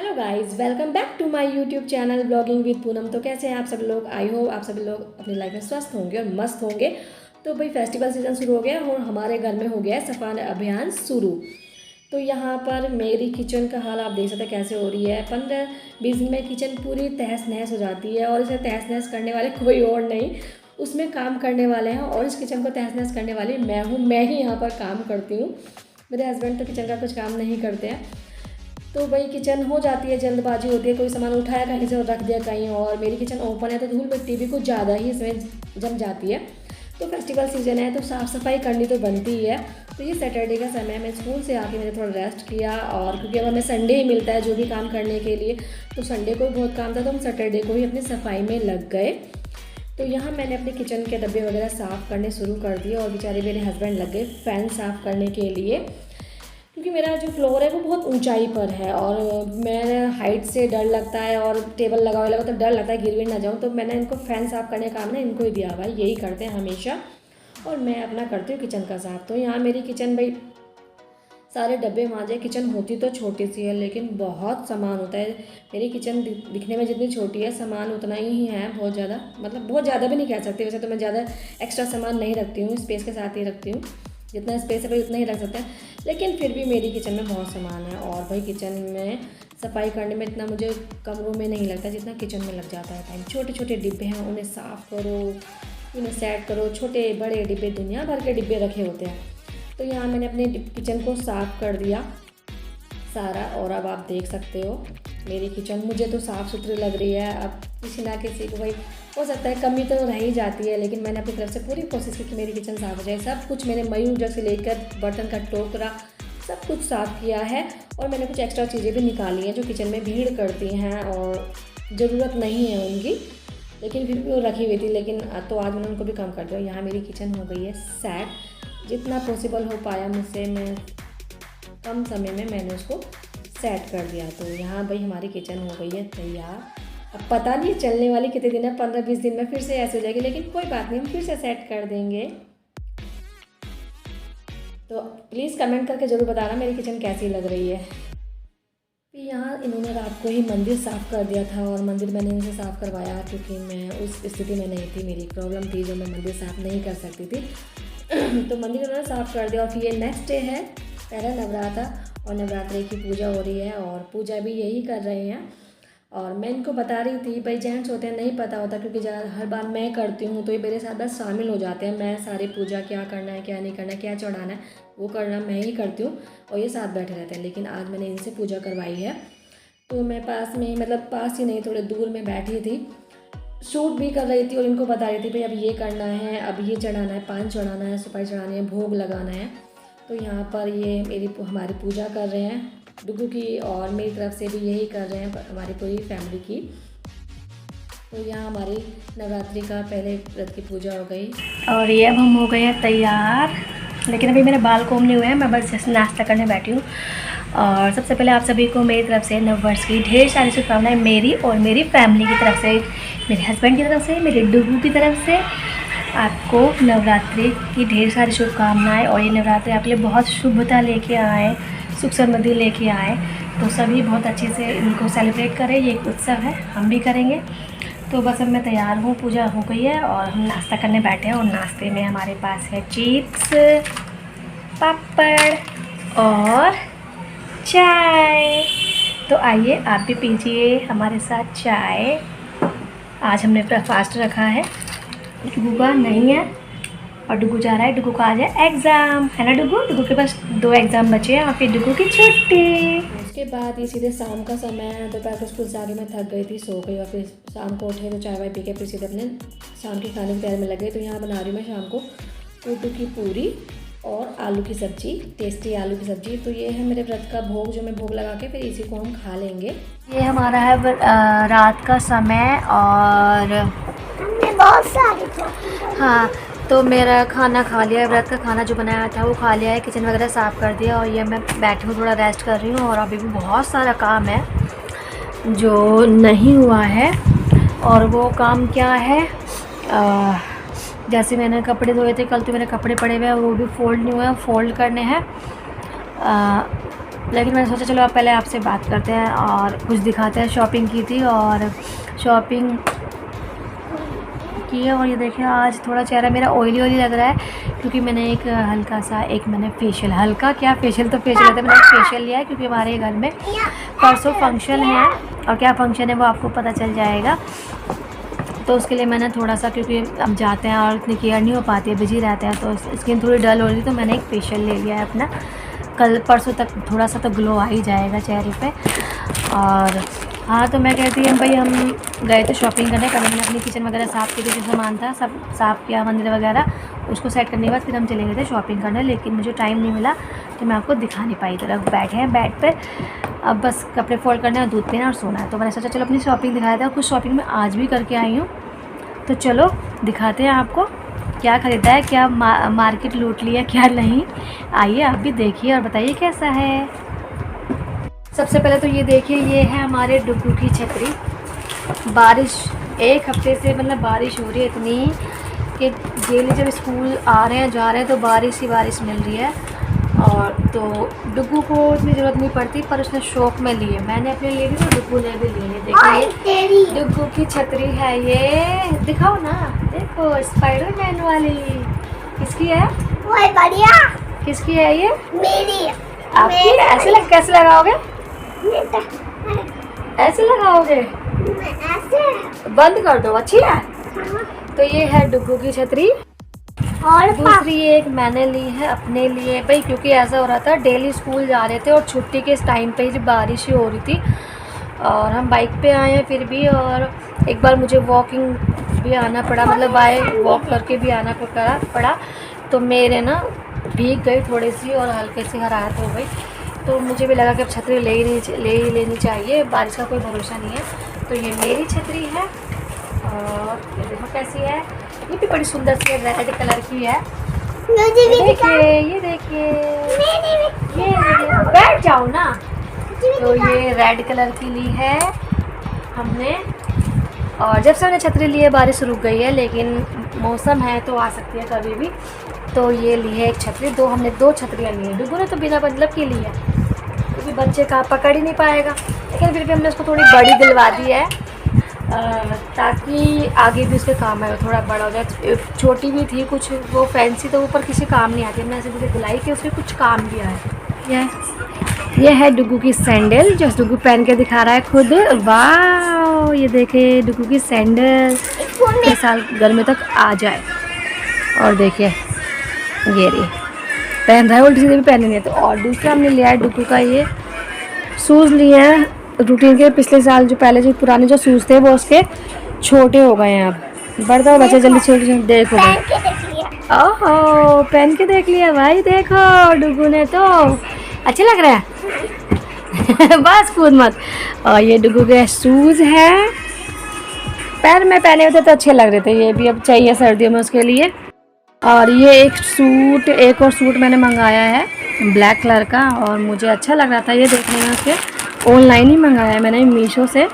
Hello guys, welcome back to my YouTube channel blogging with Poonam. तो कैसे हैं आप सब लोग? आई होप आप सभी लोग अपनी लाइफ में स्वस्थ होंगे और मस्त होंगे। तो भाई फेस्टिवल सीजन शुरू हो गया और हमारे घर में हो गया है सफाई अभियान शुरू। तो यहाँ पर मेरी किचन का हाल आप देख सकते हैं कैसे हो रही है। 15-20 दिन में किचन पूरी तहस नहस हो जाती है और इसे तहस नहस करने वाले कोई और नहीं, उसमें काम करने वाले हैं और इस किचन को तहस नहस करने वाली मैं हूँ। मैं ही यहाँ पर काम करती हूँ, मेरे हस्बैंड तो किचन का कुछ काम नहीं करते हैं। तो भाई किचन हो जाती है, जल्दबाजी होती है, कोई सामान उठाया कहीं से और रख दिया कहीं और। मेरी किचन ओपन है तो धूल मिट्टी भी कुछ ज़्यादा ही इसमें जम जाती है। तो फेस्टिवल सीजन है तो साफ़ सफाई करनी तो बनती ही है। तो ये सैटरडे का समय है, मैं स्कूल से आके मैंने थोड़ा रेस्ट किया और क्योंकि अब हमें संडे ही मिलता है जो भी काम करने के लिए, तो संडे को बहुत काम था तो हम सैटरडे को ही अपनी सफाई में लग गए। तो यहाँ मैंने अपने किचन के डब्बे वगैरह साफ़ करने शुरू कर दिए और बेचारे मेरे हस्बैंड लग गए फ़ैन साफ़ करने के लिए, क्योंकि मेरा जो फ्लोर है वो बहुत ऊंचाई पर है और मेरे हाइट से डर लगता है और टेबल लगा हुआ तो डर लगता है गिर भी ना जाऊँ। तो मैंने इनको फ़ैन साफ़ करने का काम ना इनको ही दिया, भाई यही करते हैं हमेशा और मैं अपना करती हूँ किचन का साफ़। तो यहाँ मेरी किचन भाई सारे डब्बे मांजे। किचन होती तो छोटी सी है लेकिन बहुत सामान होता है। मेरी किचन दिखने में जितनी छोटी है सामान उतना ही है, बहुत ज़्यादा, मतलब बहुत ज़्यादा भी नहीं कह सकती। वैसे तो मैं ज़्यादा एक्स्ट्रा सामान नहीं रखती हूँ, स्पेस के साथ ही रखती हूँ, जितना स्पेस है भाई उतना ही रख सकते हैं। लेकिन फिर भी मेरी किचन में बहुत सामान है और भाई किचन में सफाई करने में इतना मुझे कमरों में नहीं लगता जितना किचन में लग जाता है टाइम। छोटे छोटे डिब्बे हैं, उन्हें साफ़ करो, उन्हें सेट करो। छोटे बड़े डिब्बे, दुनिया भर के डिब्बे रखे होते हैं। तो यहाँ मैंने अपने किचन को साफ़ कर दिया सारा और अब आप देख सकते हो मेरी किचन मुझे तो साफ़ सुथरी लग रही है। अब किसी ना किसी को भाई हो सकता है कमी तो रह ही जाती है, लेकिन मैंने अपनी तरफ से पूरी कोशिश की कि मेरी किचन साफ़ हो जाए। सब कुछ मैंने मयूर जग से लेकर बर्तन का टोकरा सब कुछ साफ़ किया है और मैंने कुछ एक्स्ट्रा चीज़ें भी निकाली हैं जो किचन में भीड़ करती हैं और ज़रूरत नहीं है उनकी, लेकिन फिर भी वो रखी हुई थी। लेकिन तो आज मैंने उनको भी कम कर दिया। यहाँ मेरी किचन हो गई है सेट, जितना पॉसिबल हो पाया मुझसे, मैं कम समय में मैंने उसको सेट कर दिया। तो यहाँ भाई हमारी किचन हो गई है तैयार। अब पता नहीं चलने वाली कितने दिन है, 15-20 दिन में फिर से ऐसे हो जाएगी, लेकिन कोई बात नहीं, हम फिर से सेट कर देंगे। तो प्लीज़ कमेंट करके ज़रूर बताना मेरी किचन कैसी लग रही है। यहाँ इन्होंने रात को ही मंदिर साफ़ कर दिया था और मंदिर मैंने इनसे साफ़ करवाया क्योंकि मैं उस स्थिति में नहीं थी, मेरी प्रॉब्लम थी जो मैं मंदिर साफ़ नहीं कर सकती थी। तो मंदिर उन्होंने साफ़ कर दिया और फिर ये नेक्स्ट डे है पहला नवरात्र और नवरात्रि की पूजा हो रही है और पूजा भी यही कर रहे हैं। और मैं इनको बता रही थी भाई जेंट्स होते हैं नहीं पता होता, क्योंकि हर बार मैं करती हूँ तो ये मेरे साथ बस शामिल हो जाते हैं। मैं सारी पूजा क्या करना है क्या नहीं करना है क्या चढ़ाना है वो करना मैं ही करती हूँ और ये साथ बैठे रहते हैं। लेकिन आज मैंने इनसे पूजा करवाई है तो मैं पास में, मतलब पास ही नहीं थोड़े दूर में बैठी थी, शूट भी कर रही थी और इनको बता रही थी भाई अब ये करना है, अब ये चढ़ाना है, पान चढ़ाना है, सुपारी चढ़ानी है, भोग लगाना है। तो यहाँ पर ये हमारी पूजा कर रहे हैं डुगू की और मेरी तरफ से भी यही कर रहे हैं हमारी पूरी फैमिली की। तो यहाँ हमारी नवरात्रि का पहले व्रत की पूजा हो गई और ये अब हम हो गए हैं तैयार। लेकिन अभी मेरे बाल कोम नहीं हुए हैं, मैं बस जैसे नाश्ता करने बैठी हूँ। और सबसे पहले आप सभी को मेरी तरफ से नववर्ष की ढेर सारी शुभकामनाएं, मेरी और मेरी फैमिली की तरफ से, मेरे हस्बैंड की तरफ से, मेरे डुगू की तरफ से। आपको नवरात्रि की ढेर सारी शुभकामनाएं और ये नवरात्रि आपके लिए बहुत शुभता लेके आए, सुख समृद्धि लेके आए। तो सभी बहुत अच्छे से इनको सेलिब्रेट करें, ये एक उत्सव है, हम भी करेंगे। तो बस अब मैं तैयार हूँ, पूजा हो गई है और हम नाश्ता करने बैठे हैं और नाश्ते में हमारे पास है चिप्स, पापड़ और चाय। तो आइए आप भी पीजिए हमारे साथ चाय। आज हमने ब्रेकफास्ट रखा है, डुगू का नहीं है और डुगू जा रहा है, डुगू का आज है एग्ज़ाम, है ना डुगू? डुगू के पास 2 एग्ज़ाम बचे हैं और फिर डुगू की छुट्टी। उसके बाद ये सीधे शाम का समय है, दोपहर को स्कूल से आगे मैं थक गई थी, सो गई और फिर शाम को उठे तो चाय वाय पी के फिर सीधे अपने शाम के खाने की तैयारी में लगे। तो यहाँ बना रही हूँ मैं शाम को कूटू की पूरी और आलू की सब्ज़ी, टेस्टी आलू की सब्ज़ी। तो ये है मेरे व्रत का भोग जो मैं भोग लगा के फिर इसी को हम खा लेंगे। ये हमारा है रात का समय और बहुत सारी, हाँ, तो मेरा खाना खा लिया है, व्रत का खाना जो बनाया था वो खा लिया है, किचन वगैरह साफ़ कर दिया और ये मैं बैठी हूँ थोड़ा रेस्ट कर रही हूँ। और अभी भी बहुत सारा काम है जो नहीं हुआ है और वो काम क्या है, जैसे मैंने कपड़े धोए थे कल, तो मेरे कपड़े पड़े हुए हैं वो भी फोल्ड नहीं हुए हैं, फोल्ड करने हैं। लेकिन मैंने सोचा चलो अब पहले आपसे बात करते हैं और कुछ दिखाते हैं। शॉपिंग की थी और शॉपिंग की है। और ये देखिए आज थोड़ा चेहरा मेरा ऑयली लग रहा है क्योंकि मैंने एक हल्का सा मैंने फेशियल, हल्का क्या फेशियल तो फेशियल होता है, मैंने एक फेशियल लिया है क्योंकि हमारे घर में परसों फंक्शन है। और क्या फंक्शन है वो आपको पता चल जाएगा। तो उसके लिए मैंने थोड़ा सा, क्योंकि अब जाते हैं और इतनी केयर नहीं हो पाती है, बिजी रहते हैं, तो स्किन थोड़ी डल हो रही, तो मैंने एक फेशियल ले लिया है अपना। कल परसों तक थोड़ा सा तो ग्लो आ ही जाएगा चेहरे पे। और हाँ, तो मैं कहती हूँ भाई हम गए थे शॉपिंग करने। पहले मैंने अपनी किचन वगैरह साफ़ की थी, जो सामान था सब साफ़ किया, मंदिर वगैरह उसको सेट करने के बाद फिर हम चले गए थे शॉपिंग करने। लेकिन मुझे टाइम नहीं मिला तो मैं आपको दिखा नहीं पाई। इधर बैठे हैं बेड पे, अब बस कपड़े फोल्ड करने और दूध पीना और सोना है। तो मैंने सोचा चलो अपनी शॉपिंग दिखाया था। कुछ शॉपिंग में आज भी करके आई हूँ, तो चलो दिखाते हैं आपको क्या ख़रीदा है, क्या मार्केट लूट लिया, क्या नहीं। आइए आप भी देखिए और बताइए कैसा है। सबसे पहले तो ये देखिए, ये है हमारे डुगू की छतरी। बारिश एक हफ्ते से मतलब बारिश हो रही है इतनी कि डेली जब स्कूल आ रहे हैं जा रहे हैं तो बारिश ही बारिश मिल रही है। और तो डुगू को इतनी ज़रूरत नहीं पड़ती, पर उसने शौक़ में लिए। मैंने अपने लिए भी तो डुगू ने भी लिए। देखिए डुगू की छतरी है ये, दिखाओ ना, देखो स्पाइडरमैन वाली। किसकी है? वो बढ़िया। किसकी है ये? मेरी। आपकी? ऐसे कैसे लगाओगे? ऐसे लगाओगे? ऐसे बंद कर दो। अच्छी है। तो ये है डुगू की छतरी। और दूसरी एक मैंने ली है अपने लिए भाई, क्योंकि ऐसा हो रहा था डेली स्कूल जा रहे थे और छुट्टी के टाइम पे ही बारिश ही हो रही थी और हम बाइक पे आए हैं फिर भी। और एक बार मुझे वॉकिंग भी आना पड़ा, मतलब बाय वॉक करके भी आना पड़ा। तो मेरे ना भीग गई थोड़ी सी और हल्के से हरारत हो गई। तो मुझे भी लगा कि अब छतरी ले ही लेनी चाहिए, बारिश का कोई भरोसा नहीं है। तो ये मेरी छतरी है और ये देखो कैसी है, ये भी बड़ी सुंदर सी रेड कलर की है। ये देखिए बैठ जाओ ना। तो ये रेड कलर की ली है हमने। और जब से हमने छतरी ली है बारिश रुक गई है, लेकिन मौसम है तो आ सकती है कभी भी। तो ये ली है एक छतरी, हमने दो छतरियाँ ली हैं। डुगू ने तो बिना मतलब की ली है क्योंकि बच्चे का पकड़ ही नहीं पाएगा, लेकिन फिर भी हमने उसको थोड़ी बड़ी दिलवा दी है ताकि आगे भी उसके काम आए, थोड़ा बड़ा हो जाए। छोटी भी थी कुछ, वो फैंसी तो ऊपर किसी काम नहीं आती, हमने ऐसे मुझे दिलाई कि उसके कुछ काम भी आए। ये है डुगू की सैंडल जो डुगू पहन के दिखा रहा है खुद। वाह, ये देखे डुगू की सैंडल इस साल गर्मी तक आ जाए। और देखिए ये रही पहन रहा है, उल्टी सीधे भी पहनेंगे नहीं। तो और दूसरा हमने लिया है डुगू का ये शूज़ लिए हैं रूटीन के। पिछले साल जो पहले जो पुराने जो शूज़ थे वो उसके छोटे हो गए हैं, अब बढ़ता है बच्चे जल्दी छोटे। देखो ओहो, पहन के देख लिया भाई, देखो डुगू ने तो अच्छा लग रहा है। बस कूद मत। और ये डुगू के शूज़ हैं, पैर में पहने हुए थे तो अच्छे लग रहे थे, ये भी अब चाहिए सर्दियों में उसके लिए। और ये एक और सूट मैंने मंगाया है ब्लैक कलर का और मुझे अच्छा लग रहा था ये देखने में। उसके ऑनलाइन ही मंगाया है मैंने मीशो से।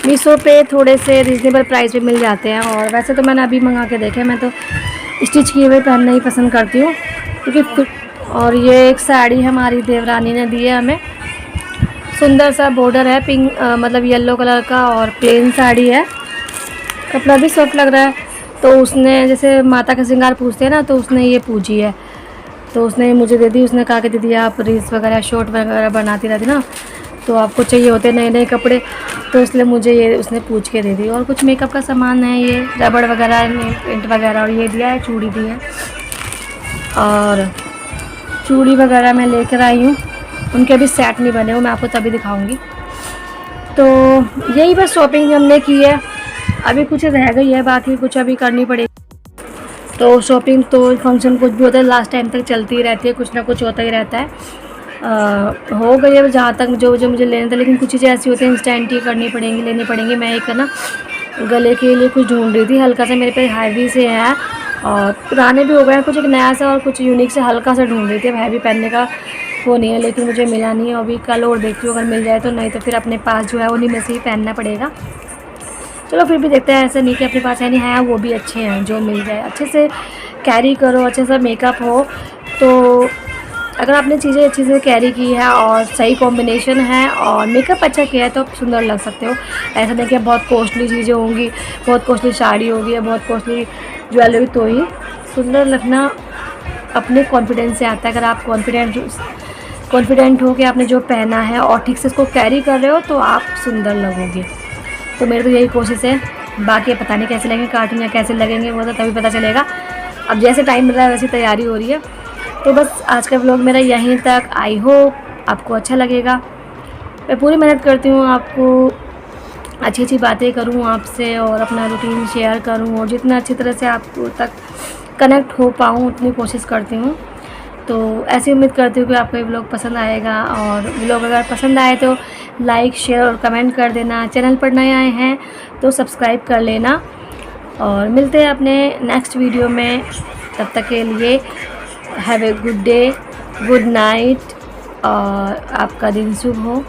मीशो पे थोड़े से रिजनेबल प्राइस पे मिल जाते हैं। और वैसे तो मैंने अभी मंगा के देखे, मैं तो स्टिच किए हुए पहनना ही पसंद करती हूँ क्योंकि। और ये एक साड़ी हमारी देवरानी ने दी है हमें, सुंदर सा बॉर्डर है पिंक मतलब येलो कलर का और प्लेन साड़ी है, कपड़ा भी सॉफ्ट लग रहा है। तो उसने जैसे माता का श्रृंगार पूछते हैं ना, तो उसने ये पूछी है तो उसने मुझे दे दी। उसने कहा कि दीदी आप रील्स वगैरह शॉर्ट वगैरह बनाती रहती ना, तो आपको चाहिए होते नए नए कपड़े, तो इसलिए मुझे ये उसने पूछ के दे दी। और कुछ मेकअप का सामान है, ये रबड़ वगैरह, नेल पेंट वगैरह, और ये दिया है चूड़ी दी है। और चूड़ी वगैरह मैं लेकर आई हूँ, उनके अभी सेट नहीं बने, वो मैं आपको तभी दिखाऊंगी। तो यही बस शॉपिंग हमने की है, अभी कुछ रह गई है, बाकी कुछ अभी करनी पड़ेगी। तो शॉपिंग तो फंक्शन कुछ भी होता है लास्ट टाइम तक चलती ही रहती है, कुछ ना कुछ होता ही रहता है। हो गई है जहाँ तक जो मुझे लेना था, लेकिन कुछ चीज़ें ऐसी होती हैं इंस्टेंट ही करनी पड़ेंगी, लेनी पड़ेंगी। मैं एक ना गले के लिए कुछ ढूंढ रही थी, हल्का सा मेरे पे हैवी से है और पुराने भी हो गए हैं, कुछ एक नया सा और कुछ यूनिक से हल्का सा ढूंढ रही थी। अब हैवी पहनने का वो नहीं है, लेकिन मुझे मिला नहीं है। अभी कल और देखती हूँ अगर मिल जाए तो, नहीं तो फिर अपने पास जो है उन्हीं में से ही पहनना पड़ेगा। चलो फिर भी देखते हैं, ऐसा नहीं कि अपने पास है नहीं है, वो भी अच्छे हैं, जो मिल जाए अच्छे से कैरी करो, अच्छे से मेकअप हो तो अगर आपने चीज़ें अच्छे से कैरी की है और सही कॉम्बिनेशन है और मेकअप अच्छा किया है तो आप सुंदर लग सकते हो। ऐसा नहीं कि बहुत कॉस्टली चीज़ें होंगी, बहुत कॉस्टली साड़ी होगी या बहुत कॉस्टली ज्वेलरी, तो ही सुंदर लगना अपने कॉन्फिडेंस से आता है। अगर आप कॉन्फिडेंट हो कि आपने जो पहना है और ठीक से इसको कैरी कर रहे हो तो आप सुंदर लगोगे। तो मेरी तो यही कोशिश है। बाकी पता नहीं कैसे लगेंगे कार्टून या कैसे लगेंगे, वो तो तभी पता चलेगा। अब जैसे टाइम मिल रहा है वैसी तैयारी हो रही है। तो बस आज का व्लॉग मेरा यहीं तक। आई होप आपको अच्छा लगेगा। मैं पूरी मेहनत करती हूँ आपको अच्छी अच्छी बातें करूँ आपसे और अपना रूटीन शेयर करूँ और जितना अच्छी तरह से आपको तक कनेक्ट हो पाऊँ उतनी कोशिश करती हूँ। तो ऐसी उम्मीद करती हूँ कि आपको ये व्लॉग पसंद आएगा, और व्लॉग अगर पसंद आए तो लाइक शेयर और कमेंट कर देना। चैनल पर नए आए हैं तो सब्सक्राइब कर लेना, और मिलते हैं अपने नेक्स्ट वीडियो में। तब तक के लिए have a good day, good night, और आपका दिन शुभ हो।